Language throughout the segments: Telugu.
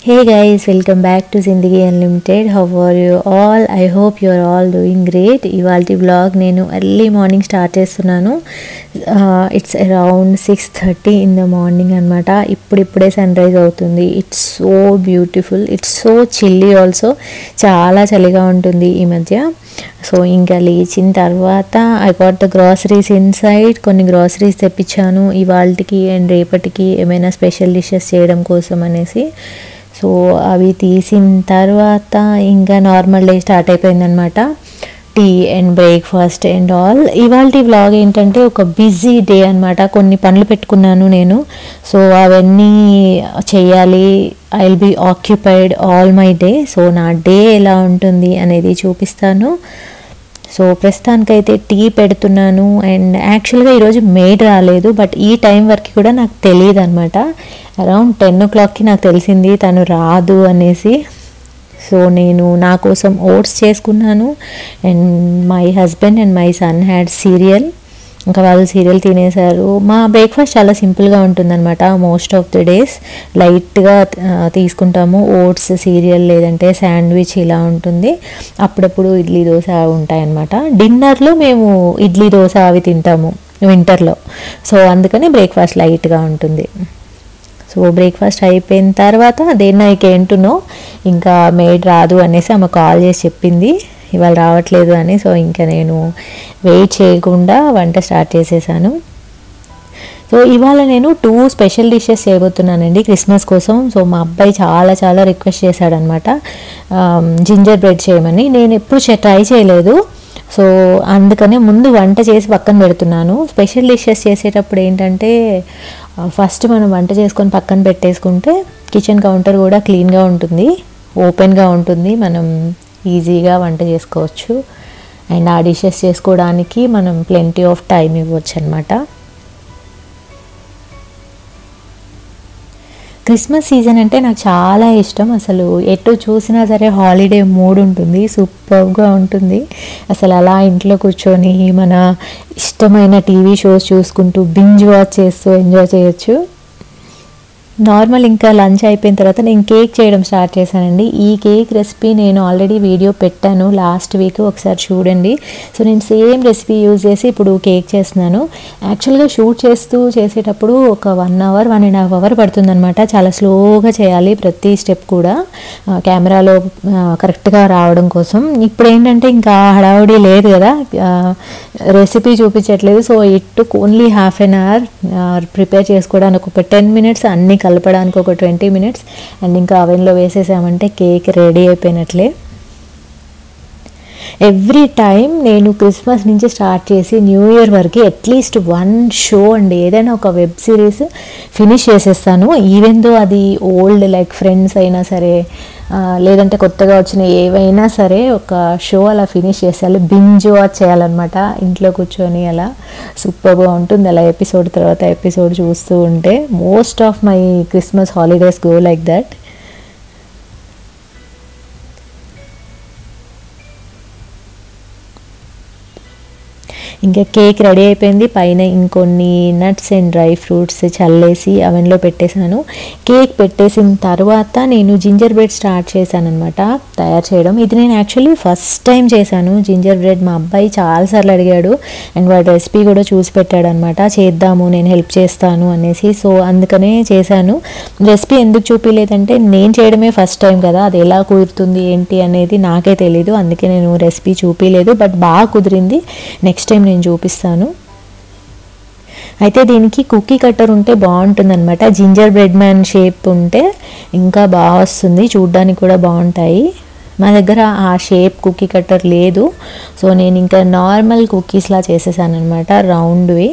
Hey guys, welcome back to Zindagi Unlimited. How are you all? I hope you are all doing great. ఇవాల్టి వ్లాగ్ నేను ఎర్లీ మార్నింగ్ స్టార్ట్ చేస్తున్నాను. It's around 6:30 in the morning అనమాట. ఇప్పుడిప్పుడే సన్ రైజ్ అవుతుంది. It's so beautiful. It's so chilli also. చాలా చలిగా ఉంటుంది ఈ మధ్య. సో ఇంకా లేచిన తర్వాత I got the groceries inside. కొన్ని గ్రాసరీస్ తెప్పించాను ఇవాళకి అండ్ రేపటికి ఏమైనా స్పెషల్ డిషెస్ చేయడం కోసం అనేసి. సో అవి తీసిన తర్వాత ఇంకా నార్మల్ డే స్టార్ట్ అయిపోయిందనమాట. Tea and breakfast and all. ఇవాళ వ్లాగ్ ఏంటంటే ఒక బిజీ డే అనమాట. కొన్ని పనులు పెట్టుకున్నాను నేను. సో అవన్నీ చెయ్యాలి. I will be occupied all my day. So నా డే ఎలా ఉంటుంది అనేది చూపిస్తాను. సో ప్రస్తుతానికైతే టీ పెడుతున్నాను. అండ్ యాక్చువల్గా ఈరోజు మెయిడ్ రాలేదు, బట్ ఈ టైం వరకు కూడా నాకు తెలియదు అనమాట. అరౌండ్ 10 o'clockకి నాకు తెలిసింది తను రాదు అనేసి. సో నేను నా కోసం ఓట్స్ చేసుకున్నాను and my husband and my son had serial. ఇంకా వాళ్ళు సీరియల్ తినేశారు. మా బ్రేక్ఫాస్ట్ చాలా సింపుల్గా ఉంటుందన్నమాట. మోస్ట్ ఆఫ్ ది డేస్ లైట్గా తీసుకుంటాము. ఓట్స్, సీరియల్ లేదంటే శాండ్విచ్ ఇలా ఉంటుంది. అప్పుడప్పుడు ఇడ్లీ దోశ ఉంటాయన్నమాట. డిన్నర్లో మేము ఇడ్లీ దోశ అవి తింటాము వింటర్లో. సో అందుకని బ్రేక్ఫాస్ట్ లైట్గా ఉంటుంది. సో బ్రేక్ఫాస్ట్ అయిపోయిన తర్వాత then I came to know ఇంకా మేడ్ రాదు అనేసి ఆమె కాల్ చేసి చెప్పింది ఇవాళ రావట్లేదు అని. సో ఇంకా నేను వెయిట్ చేయకుండా వంట స్టార్ట్ చేసేసాను. సో ఇవాళ నేను 2 స్పెషల్ డిషెస్ చేయబోతున్నానండి క్రిస్మస్ కోసం. సో మా అబ్బాయి చాలా రిక్వెస్ట్ చేశాడనమాట జింజర్ బ్రెడ్ చేయమని. నేను ఎప్పుడు ట్రై చేయలేదు. సో అందుకనే ముందు వంట చేసి పక్కన పెడుతున్నాను. స్పెషల్ డిషెస్ చేసేటప్పుడు ఏంటంటే ఫస్ట్ మనం వంట చేసుకొని పక్కన పెట్టేసుకుంటే కిచెన్ కౌంటర్ కూడా క్లీన్గా ఉంటుంది, ఓపెన్గా ఉంటుంది. మనం ఈజీగా వంట చేసుకోవచ్చు అండ్ ఆ డిషెస్ చేసుకోవడానికి మనం ప్లెంటీ ఆఫ్ టైం ఇవ్వచ్చు అనమాట. క్రిస్మస్ సీజన్ అంటే నాకు చాలా ఇష్టం. అసలు ఎటు చూసినా సరే హాలిడే మూడ్ ఉంటుంది, సూపర్గా ఉంటుంది. అసలు అలా ఇంట్లో కూర్చొని మన ఇష్టమైన టీవీ షోస్ చూసుకుంటూ బింజ్ వాచ్ చేస్తూ ఎంజాయ్ చేయొచ్చు. నార్మల్ ఇంకా లంచ్ అయిపోయిన తర్వాత నేను కేక్ చేయడం స్టార్ట్ చేశానండి. ఈ కేక్ రెసిపీ నేను ఆల్రెడీ వీడియో పెట్టాను లాస్ట్ వీక్, ఒకసారి చూడండి. సో నేను సేమ్ రెసిపీ యూజ్ చేసి ఇప్పుడు కేక్ చేస్తున్నాను. యాక్చువల్గా షూట్ చేసేటప్పుడు ఒక 1 hour 1.5 hour పడుతుందన్నమాట. చాలా స్లోగా చేయాలి ప్రతి స్టెప్ కూడా కెమెరాలో కరెక్ట్గా రావడం కోసం. ఇప్పుడు ఏంటంటే ఇంకా హడావుడి లేదు కదా, రెసిపీ చూపించట్లేదు. So it took only ½ an hour prepare చేసుకోవడానికి, ఒక 10 minutes, అన్ని కలపడానికి ఒక 20 minutes అండ్ ఇంకా అవెన్లో వేసేసామంటే కేక్ రెడీ అయిపోయినట్లే. ఎవ్రీ టైం నేను క్రిస్మస్ నుంచి స్టార్ట్ చేసి న్యూ ఇయర్ వరకు అట్లీస్ట్ 1 షో అండి, ఏదైనా ఒక వెబ్ సిరీస్ ఫినిష్ చేసేస్తాను. ఈవెన్ దో అది ఓల్డ్ లైక్ ఫ్రెండ్స్ అయినా సరే లేదంటే కొత్తగా వచ్చిన ఏవైనా సరే ఒక షో అలా ఫినిష్ చేసేయాలి, బింజ్ వాచ్ చేయాలన్నమాట ఇంట్లో కూర్చొని. అలా సూపర్గా ఉంటుంది అలా ఎపిసోడ్ తర్వాత ఎపిసోడ్ చూస్తూ ఉంటే. Most of my Christmas holidays go like that. ఇంకా కేక్ రెడీ అయిపోయింది. పైన ఇంకొన్ని నట్స్ అండ్ డ్రై ఫ్రూట్స్ చల్లేసి అవెన్లో పెట్టేశాను. కేక్ పెట్టేసిన తర్వాత నేను జింజర్ బ్రెడ్ స్టార్ట్ చేశాను అనమాట తయారు చేయడం. ఇది నేను యాక్చువల్లీ ఫస్ట్ టైం చేశాను జింజర్ బ్రెడ్. మా అబ్బాయి చాలాసార్లు అడిగాడు అండ్ వాడు రెసిపీ కూడా చూసి పెట్టాడు అనమాట, చేద్దాము నేను హెల్ప్ చేస్తాను అనేసి. సో అందుకనే చేశాను. రెసిపీ ఎందుకు చూపించలేదంటే నేను చేయడమే ఫస్ట్ టైం కదా, అది ఎలా కుదురుతుంది ఏంటి అనేది నాకే తెలీదు. అందుకే నేను రెసిపీ చూపించలేదు. బట్ బాగా కుదిరింది. నెక్స్ట్ టైం నేను చూపిస్తాను. అయితే దీనికి కుకీ కట్టర్ ఉంటే బాగుంటుందన్నమాట. జింజర్ బ్రెడ్ మ్యాన్ షేప్ ఉంటే ఇంకా బాగా వస్తుంది, చూడ్డానికి కూడా బాగుంటాయి. మా దగ్గర ఆ షేప్ కుకీ కట్టర్ లేదు. సో నేను ఇంకా నార్మల్ కుకీస్లా చేసేసాను అనమాట, రౌండ్వి.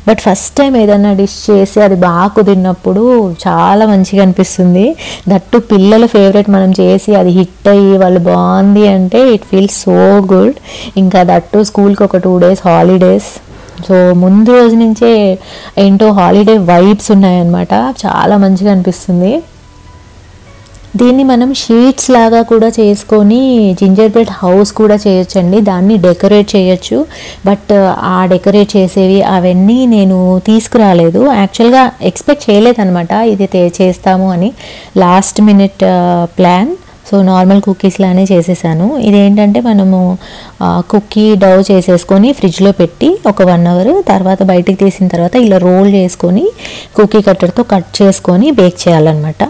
బట్ ఫస్ట్ టైం ఏదైనా డిష్ చేసి అది బాగా కుదిరినప్పుడు చాలా మంచిగా అనిపిస్తుంది. దట్టు పిల్లల ఫేవరెట్ మనం చేసి అది హిట్ అయ్యి వాళ్ళు బాగుంది అంటే ఇట్ ఫీల్స్ సో గుడ్. ఇంకా దట్టు స్కూల్కి ఒక 2 days హాలిడేస్. సో ముందు రోజు నుంచే ఏంటో హాలిడే వైబ్స్ ఉన్నాయన్నమాట, చాలా మంచిగా అనిపిస్తుంది. దీన్ని మనం షీట్స్ లాగా కూడా చేసుకొని జింజర్ బ్రెడ్ హౌస్ కూడా చేయొచ్చండి, దాన్ని డెకరేట్ చేయొచ్చు. బట్ ఆ డెకరేట్ చేసేవి అవన్నీ నేను తీసుకురాలేదు, యాక్చువల్గా ఎక్స్పెక్ట్ చేయలేదన్నమాట ఇది చేస్తాము అని. Last minute plan. So normal cookies లానే చేసేసాను. ఇదేంటంటే మనము కుకీ డౌ చేసేసుకొని ఫ్రిడ్జ్లో పెట్టి ఒక 1 అవర్ తర్వాత బయటికి తీసిన తర్వాత ఇలా రోల్ చేసుకొని కుకీ కట్టర్తో కట్ చేసుకొని బేక్ చేయాలన్నమాట.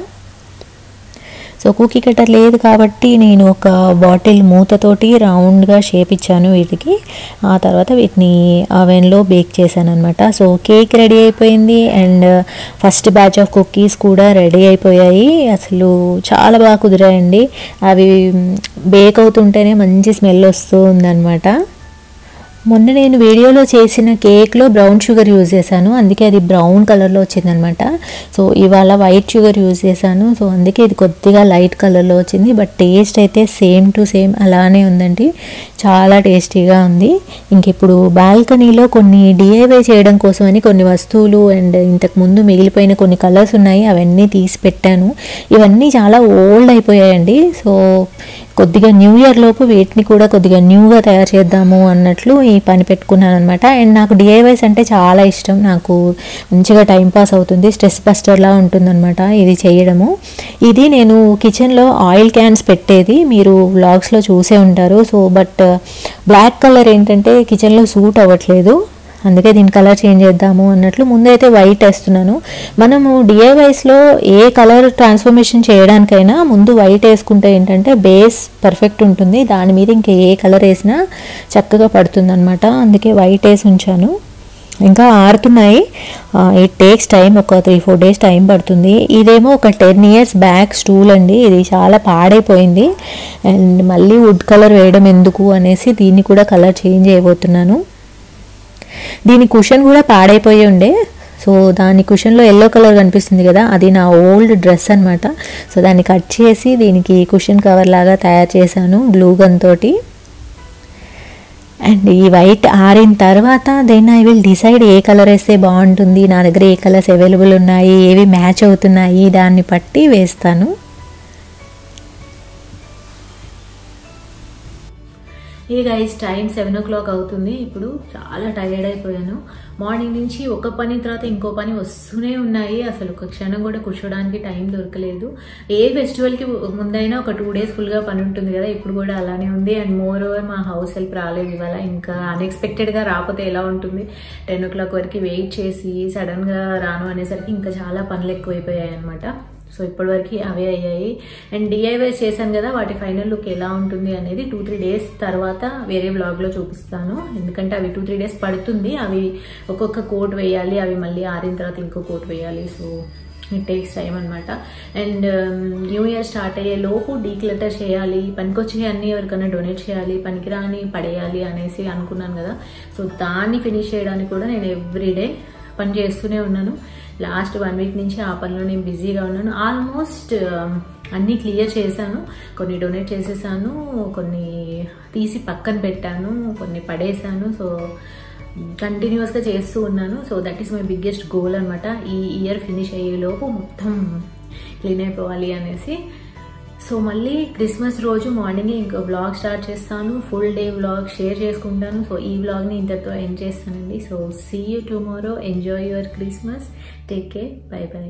సో కుకీ కట్టర్ లేదు కాబట్టి నేను ఒక బాటిల్ మూతతోటి రౌండ్గా షేప్ ఇచ్చాను వీటికి. ఆ తర్వాత వీటిని అవెన్లో బేక్ చేశాను అనమాట. సో కేక్ రెడీ అయిపోయింది and first batch of cookies కూడా రెడీ అయిపోయాయి. అసలు చాలా బాగా కుదిరాయండి. అవి బేక్ అవుతుంటేనే మంచి స్మెల్ వస్తూ ఉందన్నమాట. మొన్న నేను వీడియోలో చేసిన కేక్లో బ్రౌన్ షుగర్ యూజ్ చేశాను, అందుకే అది బ్రౌన్ కలర్లో వచ్చిందనమాట. సో ఇవాళ వైట్ షుగర్ యూజ్ చేశాను, సో అందుకే ఇది కొద్దిగా లైట్ కలర్లో వచ్చింది. బట్ టేస్ట్ అయితే సేమ్ టు సేమ్ అలానే ఉందండి, చాలా టేస్టీగా ఉంది. ఇంకిప్పుడు బాల్కనీలో కొన్ని డిఐవై చేయడం కోసమని కొన్ని వస్తువులు అండ్ ఇంతకుముందు మిగిలిపోయిన కొన్ని కలర్స్ ఉన్నాయి, అవన్నీ తీసి పెట్టాను. ఇవన్నీ చాలా ఓల్డ్ అయిపోయాయండి. సో కొద్దిగా న్యూ ఇయర్ లోపు వీటిని కూడా కొద్దిగా న్యూగా తయారు చేద్దాము అన్నట్లు ఈ పని పెట్టుకున్నాను అనమాట. అండ్ నాకు డిఐవైస్ అంటే చాలా ఇష్టం, నాకు మంచిగా టైంపాస్ అవుతుంది, స్ట్రెస్ బస్టర్లా ఉంటుందన్నమాట ఇది చేయడము. ఇది నేను కిచెన్లో ఆయిల్ క్యాన్స్ పెట్టేది, మీరు వ్లాగ్స్లో చూసే ఉంటారు. సో బట్ బ్లాక్ కలర్ ఏంటంటే కిచెన్లో సూట్ అవ్వట్లేదు, అందుకే దీని కలర్ చేంజ్ చేద్దాము అన్నట్లు ముందైతే వైట్ వేస్తున్నాను. మనము డిఐవైస్లో ఏ కలర్ ట్రాన్స్ఫర్మేషన్ చేయడానికైనా ముందు వైట్ వేసుకుంటే ఏంటంటే బేస్ పర్ఫెక్ట్ ఉంటుంది, దాని మీద ఇంకా ఏ కలర్ వేసినా చక్కగా పడుతుంది అనమాట. అందుకే వైట్ వేసి ఉంచాను. ఇంకా ఆరుతున్నాయి, ఇట్ టేక్స్ టైం, ఒక 3-4 డేస్ టైం పడుతుంది. ఇదేమో ఒక 10 years బ్యాక్ స్టూల్ అండి, ఇది చాలా పాడైపోయింది అండ్ మళ్ళీ వుడ్ కలర్ వేయడం ఎందుకు అనేసి దీన్ని కూడా కలర్ చేంజ్ చేయబోతున్నాను. దీని కుషన్ కూడా పాడైపోయి ఉండే, సో దాని కుషన్లో ఎల్లో కలర్ కనిపిస్తుంది కదా, అది నా ఓల్డ్ డ్రెస్ అనమాట. సో దాన్ని కట్ చేసి దీనికి కుషన్ కవర్ లాగా తయారు చేశాను గ్లూ గన్ తోటి. అండ్ ఈ వైట్ ఆరిన తర్వాత దెన్ ఐ విల్ డిసైడ్ ఏ కలర్ వేస్తే బాగుంటుంది, నా దగ్గర ఏ కలర్స్ అవైలబుల్ ఉన్నాయి, ఏవి మ్యాచ్ అవుతున్నాయి, దాన్ని బట్టి వేస్తాను. ఏ గైస్ టైం 7 o'clock అవుతుంది. ఇప్పుడు చాలా టైర్డ్ అయిపోయాను, మార్నింగ్ నుంచి ఒక పని తర్వాత ఇంకో పని వస్తూనే ఉన్నాయి, అసలు ఒక క్షణం కూడా కూర్చోడానికి టైం దొరకలేదు. ఏ ఫెస్టివల్కి ముందైనా ఒక 2 days ఫుల్గా పని ఉంటుంది కదా, ఇప్పుడు కూడా అలానే ఉంది. అండ్ మోర్ ఓవర్ మా హౌస్ హెల్ప్ రాలేదు ఇవాళ, ఇంకా అన్ఎక్స్పెక్టెడ్గా రాకపోతే ఎలా ఉంటుంది, 10 o'clock వరకు వెయిట్ చేసి సడన్గా రాను అనేసరికి ఇంకా చాలా పనులు ఎక్కువైపోయాయి అనమాట. సో ఇప్పటివరకు అవే అయ్యాయి. అండ్ డిఐవైస్ చేశాను కదా, వాటి ఫైనల్ లుక్ ఎలా ఉంటుంది అనేది 2-3 days తర్వాత వేరే బ్లాగ్లో చూపిస్తాను, ఎందుకంటే అవి 2-3 days పడుతుంది, అవి ఒక్కొక్క కోట్ వేయాలి, అవి మళ్ళీ ఆరిన తర్వాత ఇంకో కోట్ వేయాలి. సో ఇట్ టేక్స్ టైం అనమాట. అండ్ న్యూ ఇయర్ స్టార్ట్ అయ్యే లోపు డీక్లటర్ చేయాలి, పనికొచ్చే అన్నీ ఎవరికైనా డొనేట్ చేయాలి, పనికిరాని పడేయాలి అనేసి అనుకున్నాను కదా. సో దాన్ని ఫినిష్ చేయడానికి కూడా నేను ఎవ్రీడే పని చేస్తూనే ఉన్నాను. లాస్ట్ 1 week నుంచి ఆ పనిలో నేను బిజీగా ఉన్నాను. ఆల్మోస్ట్ అన్నీ క్లియర్ చేశాను, కొన్ని డొనేట్ చేసేసాను, కొన్ని తీసి పక్కన పెట్టాను, కొన్ని పడేసాను. సో కంటిన్యూస్గా చేస్తూ ఉన్నాను. So that is my biggest goal అనమాట, ఈ ఇయర్ ఫినిష్ అయ్యేలోపు మొత్తం క్లీన్ అయిపోవాలి అనేసి. సో మళ్ళీ క్రిస్మస్ రోజు మార్నింగ్ ఇంకో వ్లాగ్ స్టార్ట్ చేస్తాను, ఫుల్ డే వ్లాగ్ షేర్ చేసుకుంటాను. సో ఈ వ్లాగ్ని ఇంతతో ఎండ్ చేస్తానండి. So see you tomorrow, enjoy your Christmas, take care, bye by.